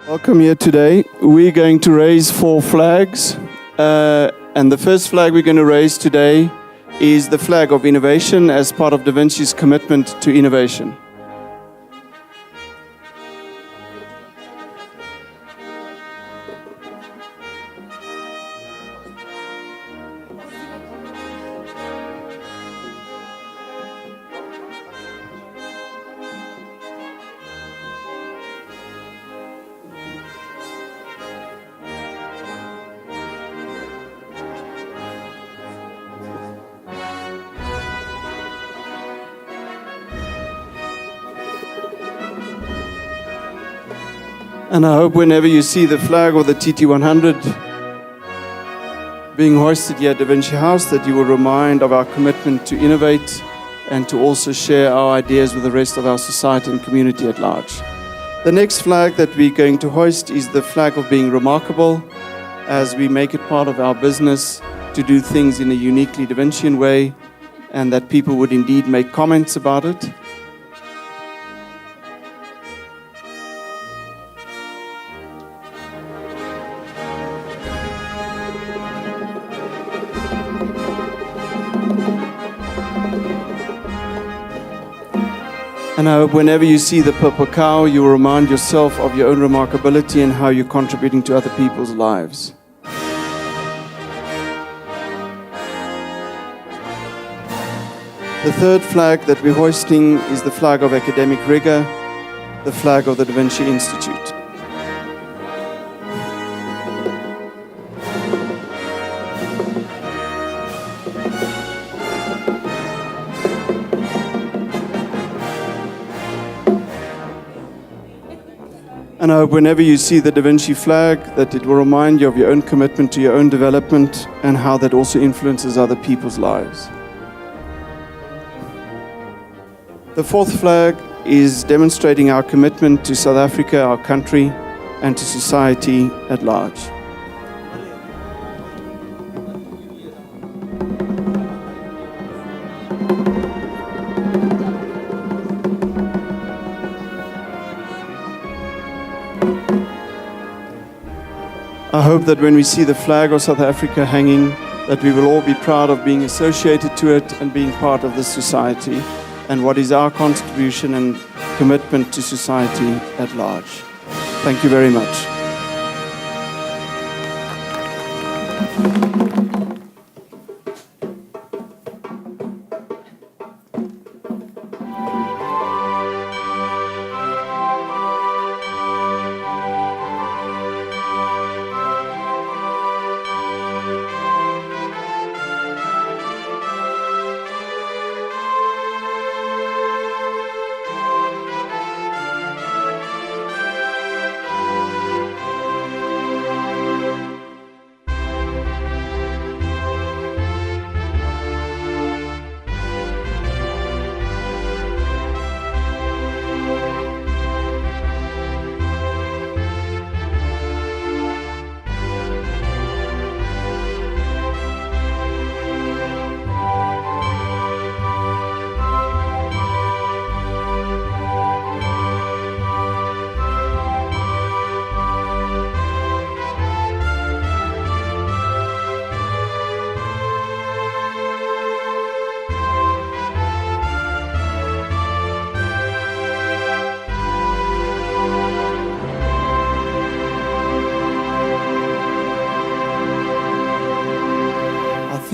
Welcome here today. We're going to raise 4 flags. And the first flag we're going to raise today is the flag of innovation as part of Da Vinci's commitment to innovation. And I hope whenever you see the flag or the TT100 being hoisted here at Da Vinci House, that you will remind of our commitment to innovate and to also share our ideas with the rest of our society and community at large. The next flag that we're going to hoist is the flag of being remarkable, as we make it part of our business to do things in a uniquely Da Vincian way, and that people would indeed make comments about it. And I hope whenever you see the purple cow, you will remind yourself of your own remarkability and how you're contributing to other people's lives. The third flag that we're hoisting is the flag of academic rigor, the flag of the Da Vinci Institute. And I hope whenever you see the Da Vinci flag, that it will remind you of your own commitment to your own development and how that also influences other people's lives. The fourth flag is demonstrating our commitment to South Africa, our country, and to society at large. I hope that when we see the flag of South Africa hanging, that we will all be proud of being associated to it and being part of this society, and what is our contribution and commitment to society at large. Thank you very much.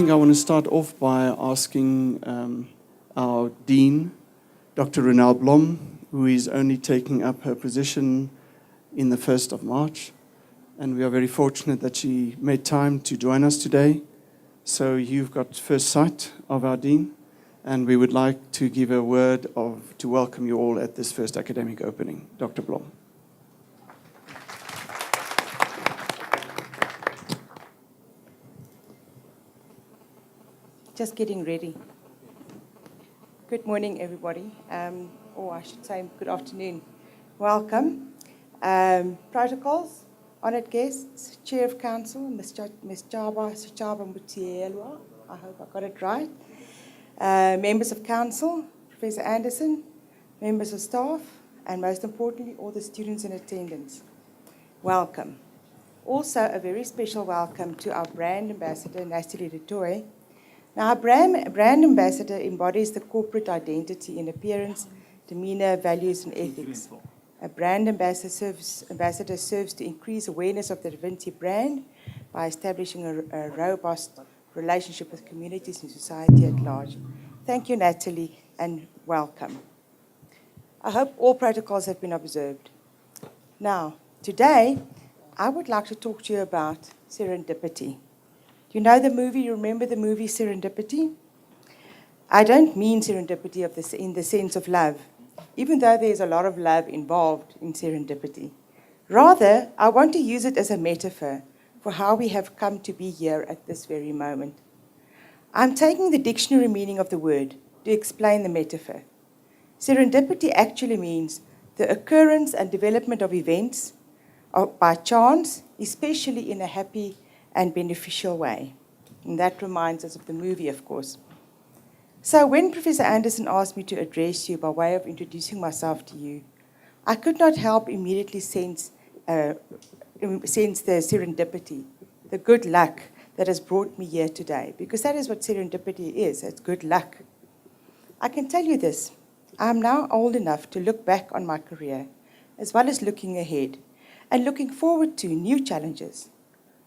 I want to start off by asking our Dean, Dr. Ronel Blom, who is only taking up her position in the 1st of March. And we are very fortunate that she made time to join us today. So you've got first sight of our Dean, and we would like to give a word to welcome you all at this first academic opening. Dr. Blom. Just getting ready. Good morning, everybody. Or I should say good afternoon. Welcome. Protocols, honoured guests, Chair of Council, Ms. Chaba Mutielwa, I hope I got it right. Members of Council, Professor Anderson, members of staff, and most importantly, all the students in attendance. welcome. Also, a very special welcome to our brand ambassador, Natalie du Toit. Now, our brand ambassador embodies the corporate identity in appearance, demeanor, values, and ethics. A brand ambassador serves to increase awareness of the Vinci brand by establishing a robust relationship with communities and society at large. Thank you, Natalie, and welcome. I hope all protocols have been observed. Now, today, I would like to talk to you about serendipity. You know the movie, you remember the movie Serendipity? I don't mean serendipity in the sense of love, even though there's a lot of love involved in serendipity. Rather, I want to use it as a metaphor for how we have come to be here at this very moment. I'm taking the dictionary meaning of the word to explain the metaphor. Serendipity actually means the occurrence and development of events by chance, especially in a happy and beneficial way. And that reminds us of the movie, of course. So when Professor Anderson asked me to address you by way of introducing myself to you, I could not help immediately sense the serendipity, the good luck that has brought me here today, because that is what serendipity is, it's good luck. I can tell you this, I am now old enough to look back on my career, as well as looking ahead, and looking forward to new challenges.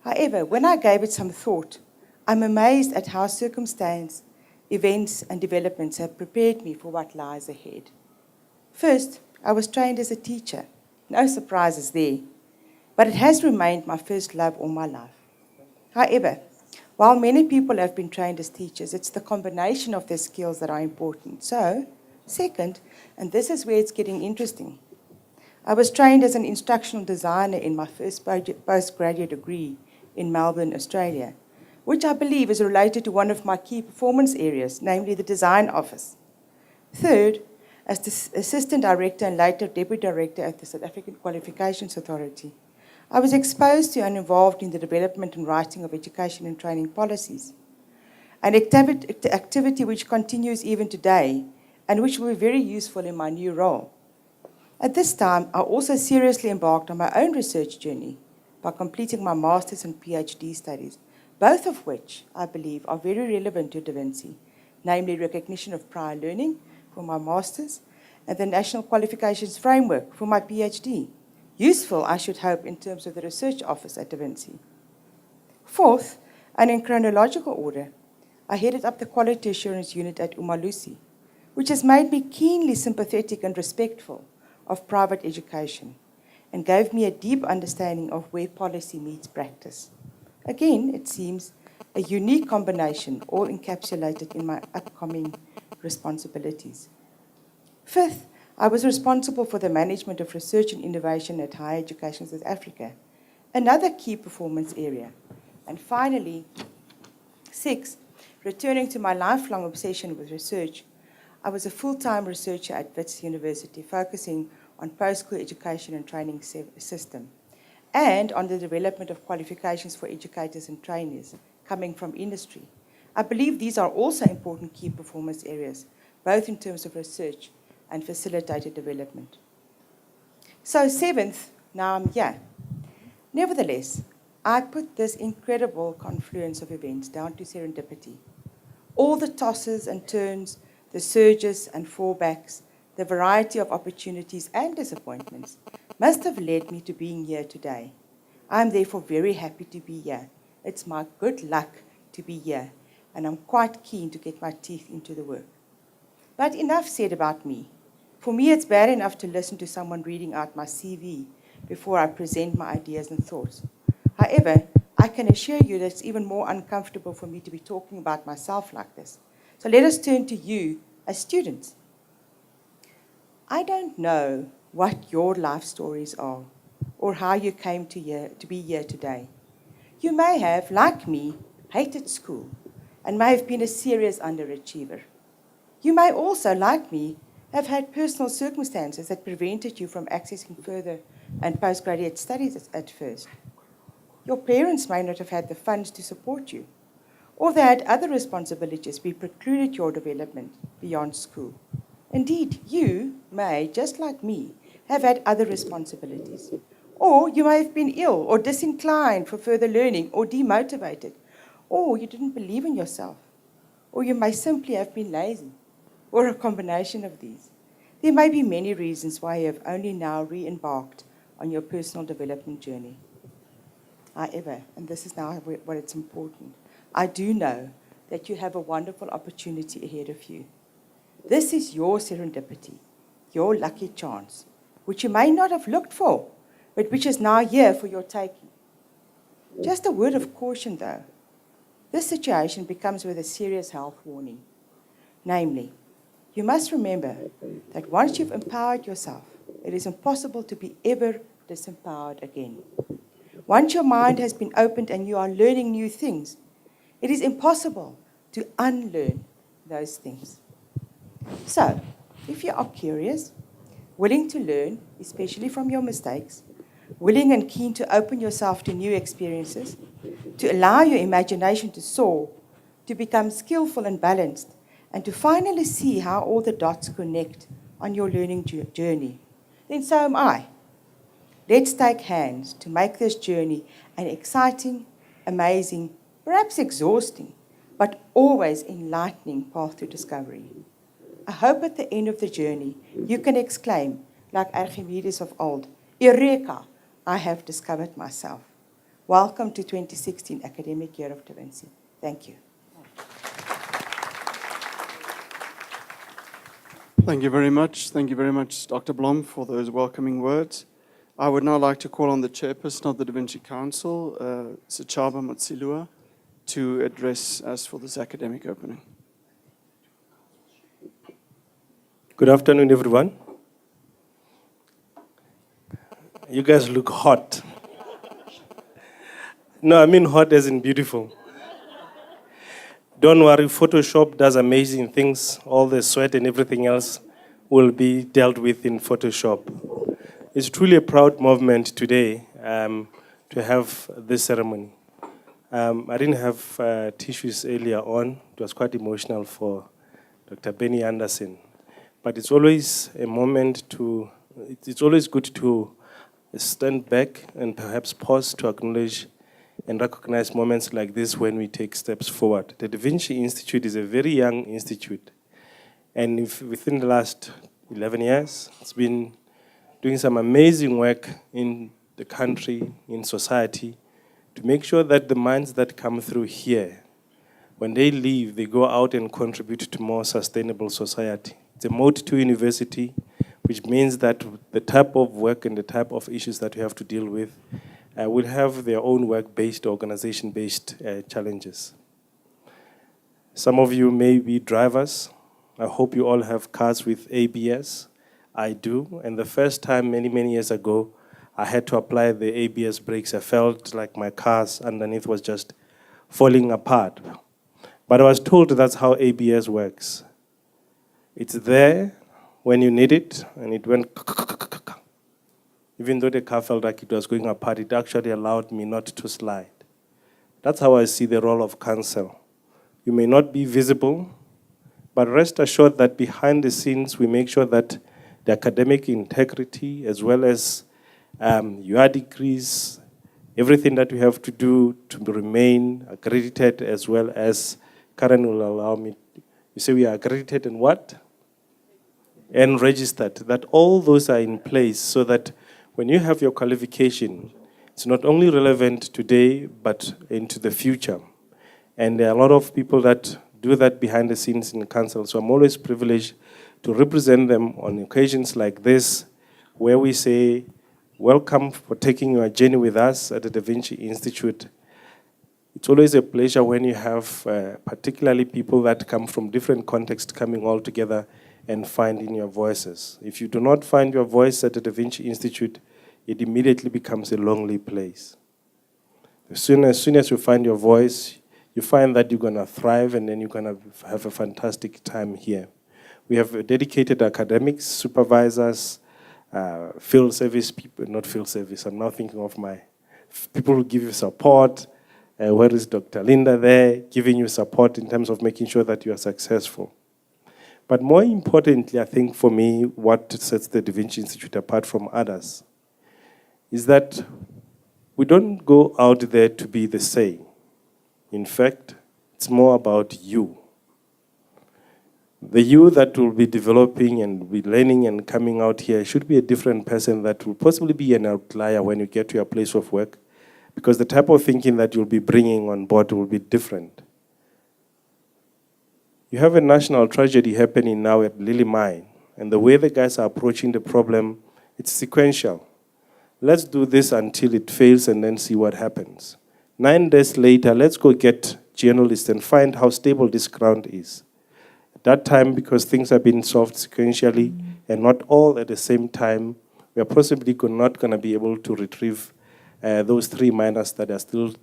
However, when I gave it some thought, I'm amazed at how circumstance, events, and developments have prepared me for what lies ahead. First, I was trained as a teacher. No surprises there. But it has remained my first love all my life. However, while many people have been trained as teachers, it's the combination of their skills that are important. So, second, and this is where it's getting interesting, I was trained as an instructional designer in my first postgraduate degree in Melbourne, Australia, which I believe is related to one of my key performance areas, namely the design office. Third, as the Assistant Director and later Deputy Director at the South African Qualifications Authority, I was exposed to and involved in the development and writing of education and training policies, an activity which continues even today and which will be very useful in my new role. At this time, I also seriously embarked on my own research journey by completing my master's and PhD studies, both of which I believe are very relevant to Da Vinci, namely recognition of prior learning for my master's and the National Qualifications Framework for my PhD. Useful, I should hope, in terms of the research office at Da Vinci. Fourth, and in chronological order, I headed up the Quality Assurance Unit at Umalusi, which has made me keenly sympathetic and respectful of private education and gave me a deep understanding of where policy meets practice. Again, it seems a unique combination, all encapsulated in my upcoming responsibilities. Fifth, I was responsible for the management of research and innovation at Higher Education South Africa, another key performance area. And finally, sixth, returning to my lifelong obsession with research, I was a full-time researcher at Wits University, focusing on post-school education and training system, and on the development of qualifications for educators and trainees coming from industry. I believe these are also important key performance areas, both in terms of research and facilitated development. So seventh, now I'm here. Nevertheless, I put this incredible confluence of events down to serendipity. All the tosses and turns, the surges and fallbacks, the variety of opportunities and disappointments must have led me to being here today. I'm therefore very happy to be here. It's my good luck to be here, and I'm quite keen to get my teeth into the work. But enough said about me. For me, it's bad enough to listen to someone reading out my CV before I present my ideas and thoughts. However, I can assure you that it's even more uncomfortable for me to be talking about myself like this. So let us turn to you as students. I don't know what your life stories are or how you came to be here today. You may have, like me, hated school and may have been a serious underachiever. You may also, like me, have had personal circumstances that prevented you from accessing further and postgraduate studies at first. Your parents may not have had the funds to support you, or they had other responsibilities which precluded your development beyond school. Indeed, you may, just like me, have had other responsibilities, Or you may have been ill or disinclined for further learning or demotivated. Or you didn't believe in yourself. Or you may simply have been lazy. Or a combination of these. There may be many reasons why you have only now re-embarked on your personal development journey. However, and this is now what it's important, I do know that you have a wonderful opportunity ahead of you. This is your serendipity, your lucky chance, which you may not have looked for, but which is now here for your taking. Just a word of caution, though. This situation becomes with a serious health warning. Namely, you must remember that once you've empowered yourself, it is impossible to be ever disempowered again. Once your mind has been opened and you are learning new things, it is impossible to unlearn those things. So, if you are curious, willing to learn, especially from your mistakes, willing and keen to open yourself to new experiences, to allow your imagination to soar, to become skillful and balanced, and to finally see how all the dots connect on your learning journey, then so am I. Let's take hands to make this journey an exciting, amazing, perhaps exhausting, but always enlightening path to discovery. I hope at the end of the journey you can exclaim, like Archimedes of old, Eureka, I have discovered myself. Welcome to 2016 Academic Year of Da Vinci. Thank you. Thank you very much. Thank you very much, Dr. Blom, for those welcoming words. I would now like to call on the chairperson of the Da Vinci Council, Sechaba Matsilua, to address us for this academic opening. Good afternoon, everyone. You guys look hot. No, I mean hot as in beautiful. Don't worry, Photoshop does amazing things. All the sweat and everything else will be dealt with in Photoshop. It's truly a proud moment today to have this ceremony. I didn't have tissues earlier on. It was quite emotional for Dr. Benny Anderson. But it's always a moment it's always good to stand back and perhaps pause to acknowledge and recognize moments like this when we take steps forward. The Da Vinci Institute is a very young institute. And within the last 11 years, it's been doing some amazing work in the country, in society, to make sure that the minds that come through here, when they leave, they go out and contribute to more sustainable society. It's a Mode 2 university, which means that the type of work and the type of issues that we have to deal with will have their own work-based, organization-based challenges. Some of you may be drivers. I hope you all have cars with ABS. I do. And the first time, many, many years ago, I had to apply the ABS brakes. I felt like my cars underneath was just falling apart. But I was told that's how ABS works. It's there when you need it, and it went. Even though the car felt like it was going apart, it actually allowed me not to slide. That's how I see the role of counsel. You may not be visible, but rest assured that behind the scenes, we make sure that the academic integrity, as well as your degrees, everything that we have to do to remain accredited, as well as Karen will allow me. You say we are accredited and what? And registered. That all those are in place so that when you have your qualification, it's not only relevant today, but into the future. And there are a lot of people that do that behind the scenes in the council. So I'm always privileged to represent them on occasions like this, where we say, welcome for taking your journey with us at the Da Vinci Institute. It's always a pleasure when you have particularly people that come from different contexts coming all together and finding your voices. If you do not find your voice at the Da Vinci Institute, it immediately becomes a lonely place. As soon as you find your voice, you find that you're going to thrive and then you're going to have a fantastic time here. We have dedicated academics, supervisors, field service people, not field service, I'm now thinking of my people who give you support. Where is Dr. Linda there, giving you support in terms of making sure that you are successful. But more importantly, I think for me, what sets the Da Vinci Institute apart from others is that we don't go out there to be the same. In fact, it's more about you. The you that will be developing and be learning and coming out here should be a different person that will possibly be an outlier when you get to your place of work, because the type of thinking that you'll be bringing on board will be different. You have a national tragedy happening now at Lily Mine, and the way the guys are approaching the problem, it's sequential. Let's do this until it fails and then see what happens. 9 days later, let's go get journalists and find how stable this ground is. At that time, because things have been solved sequentially and not all at the same time, we are possibly not going to be able to retrieve those 3 miners that are still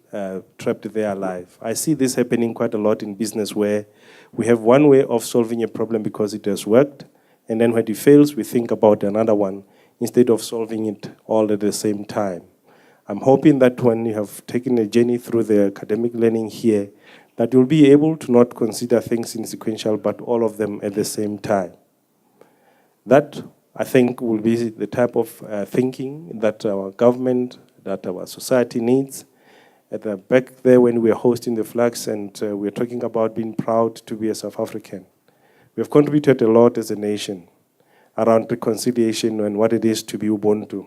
trapped there alive. I see this happening quite a lot in business, where we have one way of solving a problem because it has worked, and then when it fails, we think about another one instead of solving it all at the same time. I'm hoping that when you have taken a journey through the academic learning here, that you'll be able to not consider things in sequential, but all of them at the same time. That, I think, will be the type of thinking that our government, that our society needs. At the back there, when we are hosting the flags and we're talking about being proud to be a South African, we have contributed a lot as a nation around reconciliation and what it is to be Ubuntu.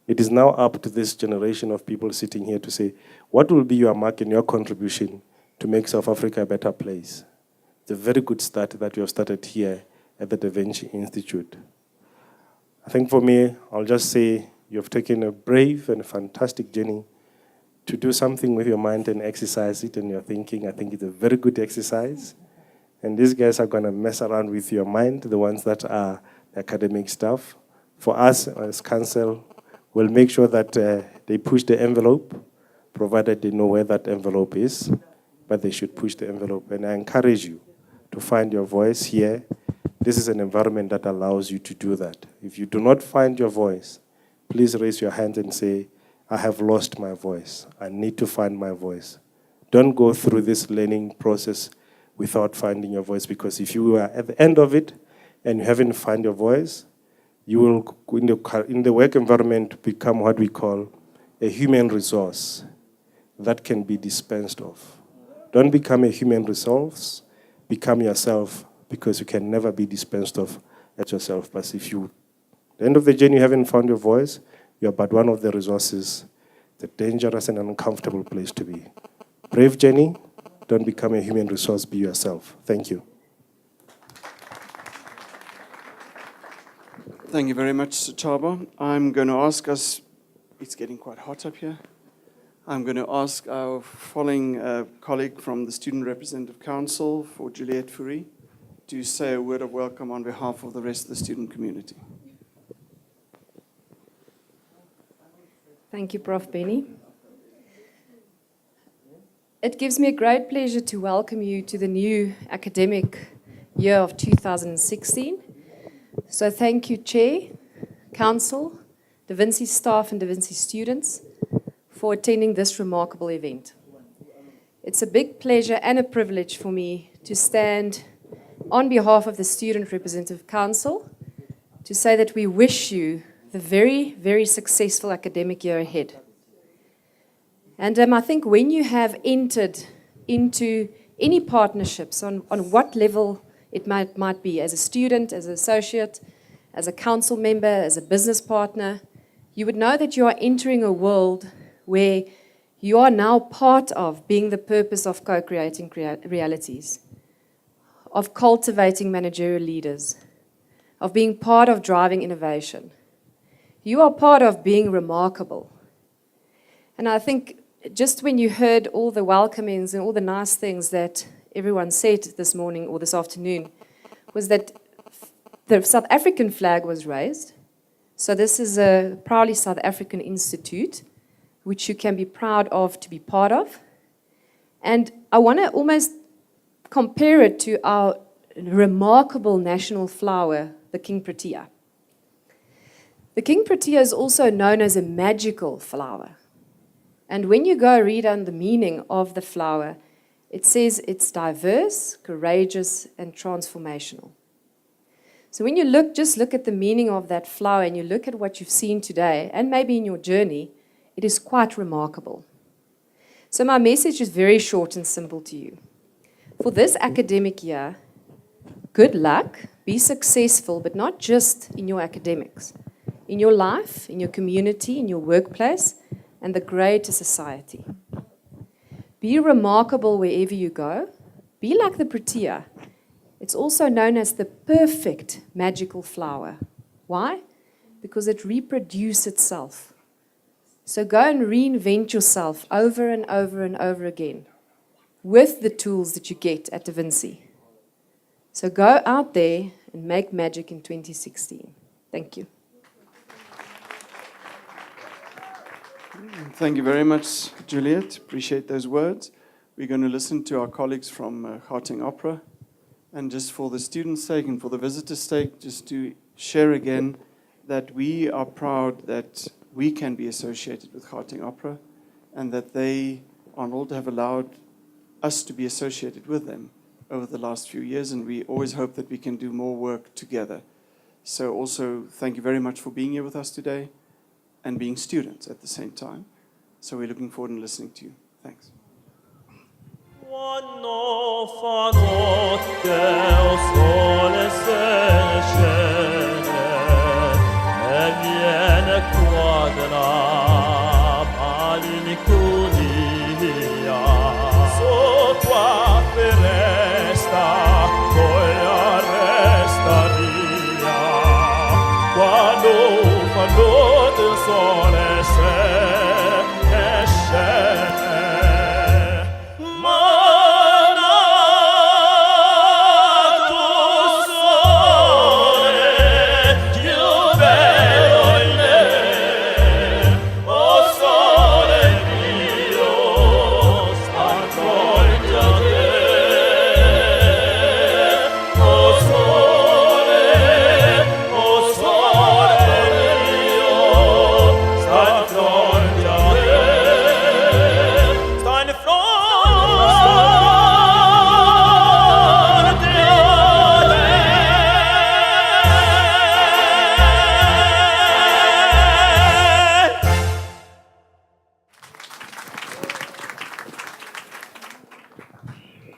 It is now up to this generation of people sitting here to say, what will be your mark and your contribution to make South Africa a better place? It's a very good start that you have started here at the Vinci Institute. I think for me, I'll just say you have taken a brave and a fantastic journey to do something with your mind and exercise it in your thinking. I think it's a very good exercise. And these guys are going to mess around with your mind, the ones that are academic staff. For us as council, we'll make sure that they push the envelope, provided they know where that envelope is, but they should push the envelope. And I encourage you to find your voice here. This is an environment that allows you to do that. If you do not find your voice, please raise your hand and say, I have lost my voice. I need to find my voice. Don't go through this learning process without finding your voice, because if you are at the end of it and you haven't found your voice, you will, in the work environment, become what we call a human resource that can be dispensed of. Don't become a human resource, become yourself, because you can never be dispensed of at yourself. But if you, at the end of the journey, you haven't found your voice, you are but one of the resources. It's a dangerous and uncomfortable place to be. Brave journey, don't become a human resource, be yourself. Thank you. Thank you very much, Chaba. I'm going to ask us, it's getting quite hot up here. I'm going to ask our following colleague from the Student Representative Council, for Juliette Fourie, to say a word of welcome on behalf of the rest of the student community. Thank you, Prof. Benny. It gives me a great pleasure to welcome you to the new academic year of 2016. So thank you, Chair, Council, the Vinci staff and the Vinci students for attending this remarkable event. It's a big pleasure and a privilege for me to stand on behalf of the Student Representative Council to say that we wish you the very, very successful academic year ahead. And I think when you have entered into any partnerships on what level it might be, as a student, as an associate, as a council member, as a business partner, you would know that you are entering a world where you are now part of being the purpose of co-creating realities, of cultivating managerial leaders, of being part of driving innovation. You are part of being remarkable. And I think just when you heard all the welcomings and all the nice things that everyone said this morning or this afternoon, was that the South African flag was raised. So this is a proudly South African institute, which you can be proud of to be part of. And I want to almost compare it to our remarkable national flower, the King Protea. The King Protea is also known as a magical flower. And when you go read on the meaning of the flower, it says it's diverse, courageous, and transformational. So when you just look at the meaning of that flower and you look at what you've seen today, and maybe in your journey, it is quite remarkable. So my message is very short and simple to you. For this academic year, good luck, be successful, but not just in your academics, in your life, in your community, in your workplace, and the greater society. Be remarkable wherever you go. Be like the protea. It's also known as the perfect magical flower. Why? Because it reproduces itself. So go and reinvent yourself over and over and over again with the tools that you get at Da Vinci. So go out there and make magic in 2016. Thank you. Thank you very much, Juliet. Appreciate those words. We're going to listen to our colleagues from Gauteng Opera. And just for the students' sake and for the visitors' sake, just to share again that we are proud that we can be associated with Gauteng Opera and that they, Arnold, have allowed us to be associated with them over the last few years, and we always hope that we can do more work together. So also, thank you very much for being here with us today and being students at the same time. So we're looking forward to listening to you. Thanks.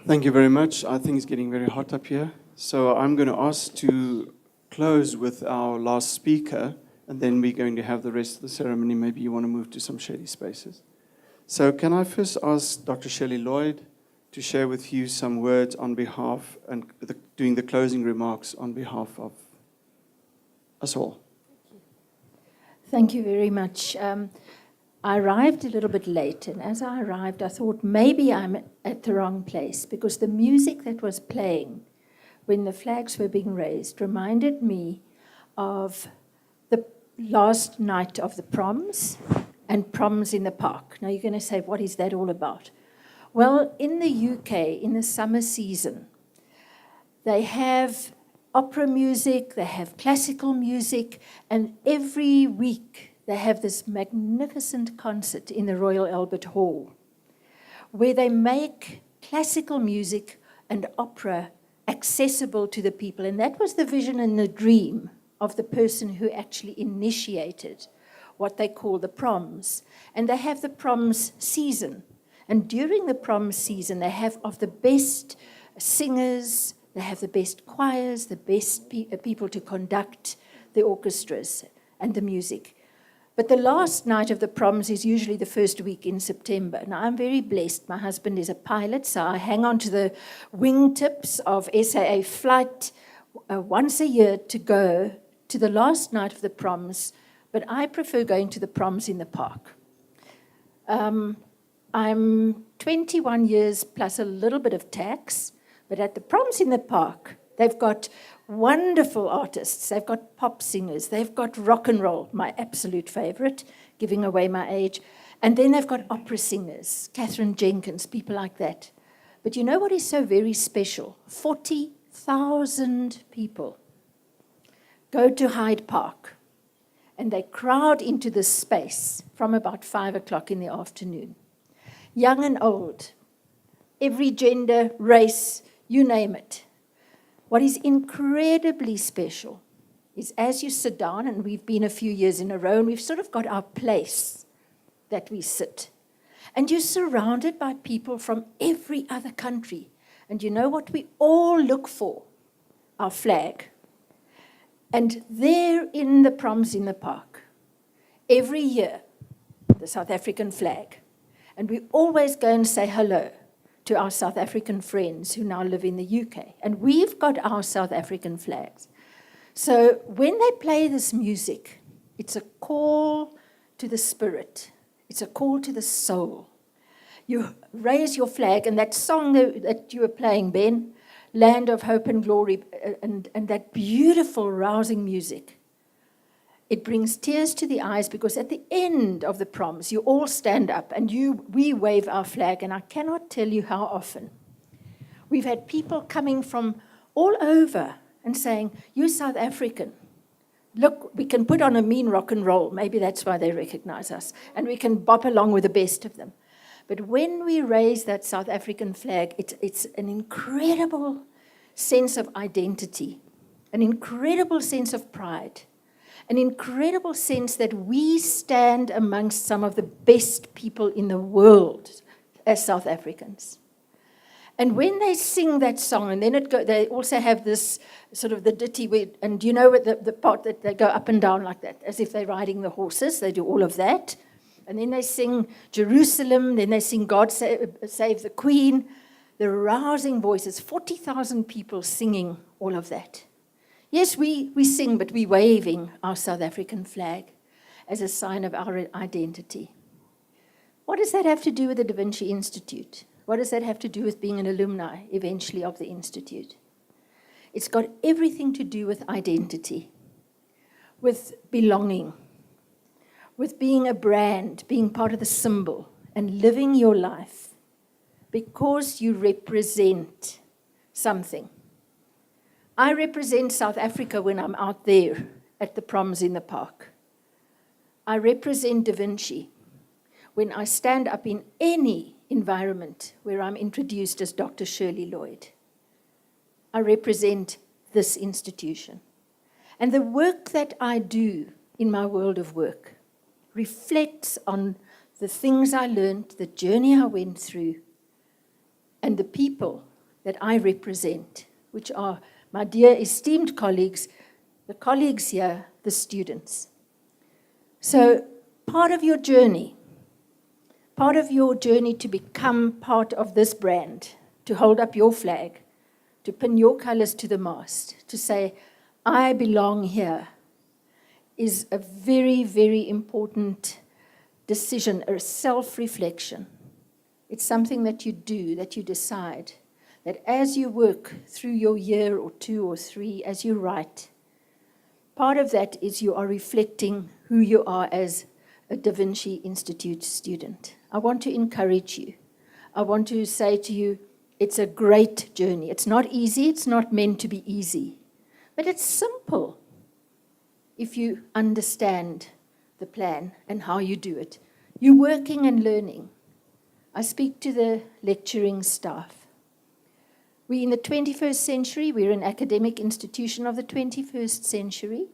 Thank you very much. I think it's getting very hot up here. So I'm going to ask to close with our last speaker, and then we're going to have the rest of the ceremony. Maybe you want to move to some shady spaces. So can I first ask Dr. Shelley Lloyd to share with you some words on behalf and doing the closing remarks on behalf of us all. Thank you very much. I arrived a little bit late, and as I arrived, I thought maybe I'm at the wrong place, because the music that was playing when the flags were being raised reminded me of the last night of the proms and proms in the park. Now you're going to say, what is that all about? Well, in the UK, in the summer season, they have opera music, they have classical music, and every week they have this magnificent concert in the Royal Albert Hall, where they make classical music and opera accessible to the people. And that was the vision and the dream of the person who actually initiated what they call the proms. And they have the proms season. And during the proms season, they have of the best singers, they have the best choirs, the best people to conduct the orchestras and the music. But the last night of the proms is usually the first week in September. Now, I'm very blessed. My husband is a pilot, so I hang on to the wingtips of SAA flight once a year to go to the last night of the proms, but I prefer going to the proms in the park. I'm 21 years plus a little bit of tax, but at the proms in the park, they've got wonderful artists. They've got pop singers. They've got rock and roll, my absolute favorite, giving away my age. And then they've got opera singers, Catherine Jenkins, people like that. But you know what is so very special? 40,000 people go to Hyde Park, and they crowd into this space from about 5 o'clock in the afternoon. Young and old, every gender, race, you name it. What is incredibly special is as you sit down, and we've been a few years in a row, and we've sort of got our place that we sit. And you're surrounded by people from every other country. And you know what we all look for? Our flag. And there in the proms in the park, every year, the South African flag. And we always go and say hello to our South African friends who now live in the UK. And we've got our South African flags. So when they play this music, it's a call to the spirit. It's a call to the soul. You raise your flag, and that song that you were playing, Ben, Land of Hope and Glory, and that beautiful, rousing music, it brings tears to the eyes, because at the end of the proms, you all stand up and we wave our flag, and I cannot tell you how often. We've had people coming from all over and saying, "You're South African. Look, we can put on a mean rock and roll." Maybe that's why they recognize us. And we can bop along with the best of them. But when we raise that South African flag, it's an incredible sense of identity, an incredible sense of pride, an incredible sense that we stand amongst some of the best people in the world as South Africans. And when they sing that song, and then they also have this sort of the ditty, and you know the part that they go up and down like that, as if they're riding the horses, they do all of that. And then they sing Jerusalem, then they sing God Save the Queen, the rousing voices, 40,000 people singing all of that. Yes, we sing, but we're waving our South African flag as a sign of our identity. What does that have to do with the Da Vinci Institute? What does that have to do with being an alumni, eventually, of the Institute? It's got everything to do with identity, with belonging, with being a brand, being part of the symbol, and living your life because you represent something. I represent South Africa when I'm out there at the proms in the park. I represent Da Vinci when I stand up in any environment where I'm introduced as Dr. Shirley Lloyd. I represent this institution. And the work that I do in my world of work reflects on the things I learned, the journey I went through, and the people that I represent, which are my dear esteemed colleagues, the colleagues here, the students. So part of your journey to become part of this brand, to hold up your flag, to pin your colors to the mast, to say, I belong here, is a very, very important decision, a self-reflection. It's something that you do, that you decide, that as you work through your year or 2 or 3, as you write, part of that is you are reflecting who you are as a Da Vinci Institute student. I want to encourage you. I want to say to you, it's a great journey. It's not easy, it's not meant to be easy, but it's simple if you understand the plan and how you do it. You're working and learning. I speak to the lecturing staff. We're in the 21st century. We're an academic institution of the 21st century.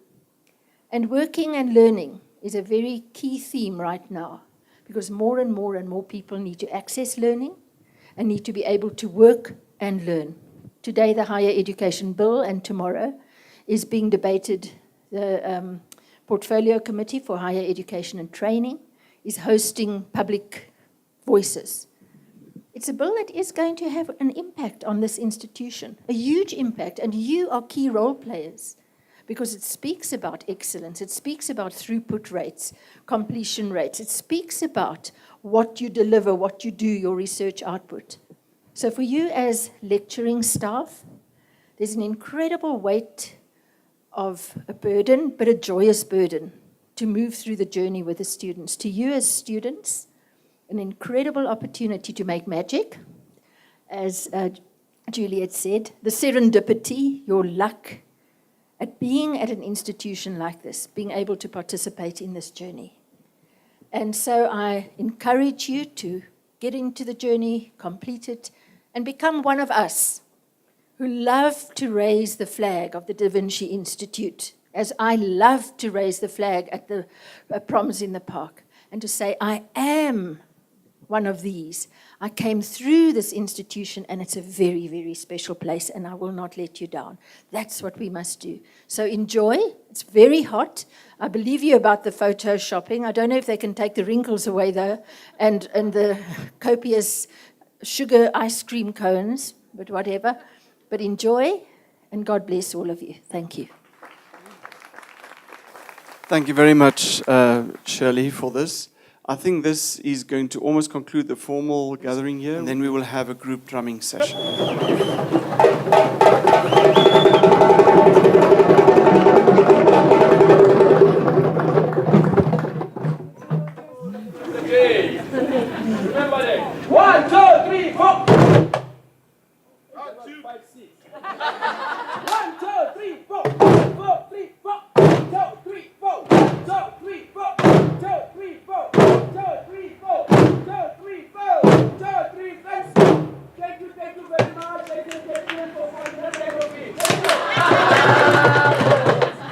And working and learning is a very key theme right now, because more and more people need to access learning and need to be able to work and learn. Today, the Higher Education Bill, and tomorrow, is being debated. The Portfolio Committee for Higher Education and Training is hosting public voices. It's a bill that is going to have an impact on this institution, a huge impact, and you are key role players, because it speaks about excellence, it speaks about throughput rates, completion rates, it speaks about what you deliver, what you do, your research output. So for you as lecturing staff, there's an incredible weight of a burden, but a joyous burden, to move through the journey with the students. To you as students, an incredible opportunity to make magic, as Juliet said, the serendipity, your luck, at being at an institution like this, being able to participate in this journey. And so I encourage you to get into the journey, complete it, and become one of us who love to raise the flag of the Da Vinci Institute, as I love to raise the flag at the proms in the park, and to say, I am one of these. I came through this institution, and it's a very, very special place, and I will not let you down. That's what we must do. So enjoy. It's very hot. I believe you about the photo shopping. I don't know if they can take the wrinkles away, though, and the copious sugar ice cream cones, but whatever. But enjoy, and God bless all of you. Thank you. Thank you very much, Shirley, for this. I think this is going to almost conclude the formal gathering here, and then we will have a group drumming session. Okay. Remember that. 1, 2, 3, 4. 5, 6. 1, 2, 3, 4. 4, 3, 4. 2, 3, 4. 2, 3, 4. 2, 3, 4. 2, 3, 4. 2, 3, 4. 2, 3, 4. Thank you very much. Thank you for coming.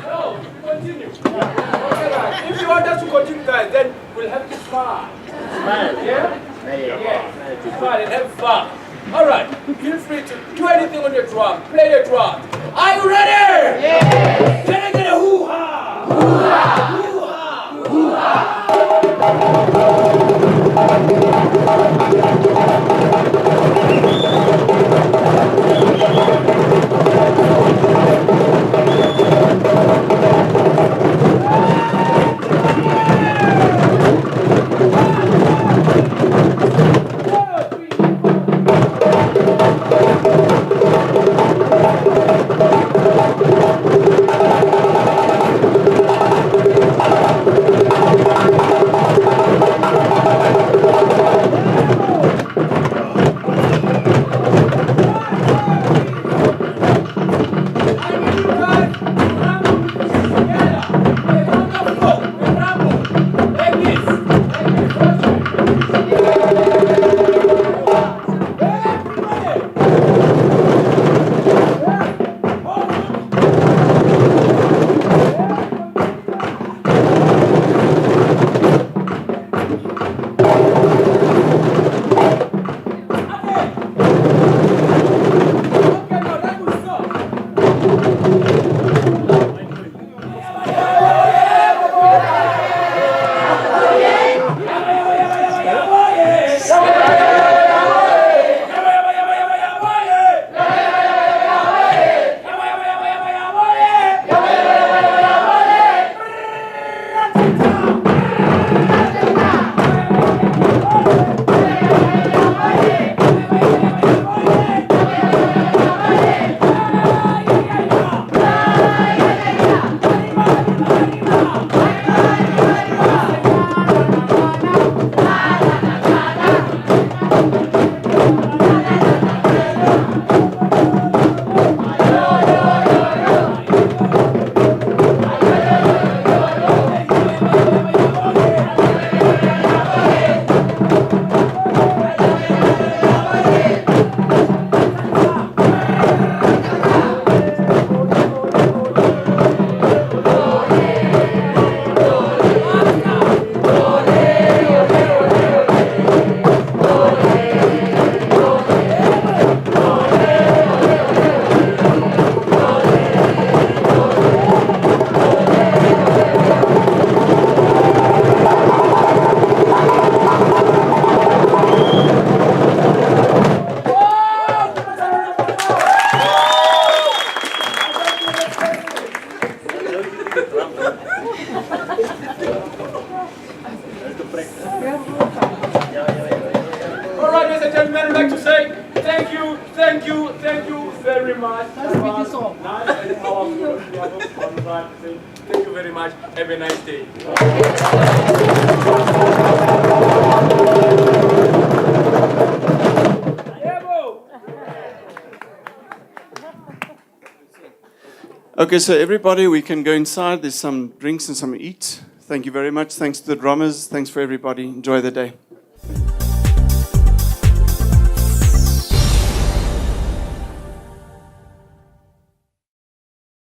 No, continue. Okay, guys. If you want us to continue, guys, then we'll have to smile. Smile. Yeah? Yeah. Smile and have fun. All right. Feel free to do anything on your drum. Play your drum. Are you ready? Yeah. Can I get a hoo-ha? Hoo-ha! Hoo-ha! Hoo-ha! Thank you very much. Nice to meet you so. Nice and powerful. Thank you very much. Have a nice day. Okay, so everybody, we can go inside. There's some drinks and some eat. Thank you very much. Thanks to the drummers. Thanks for everybody. Enjoy the day.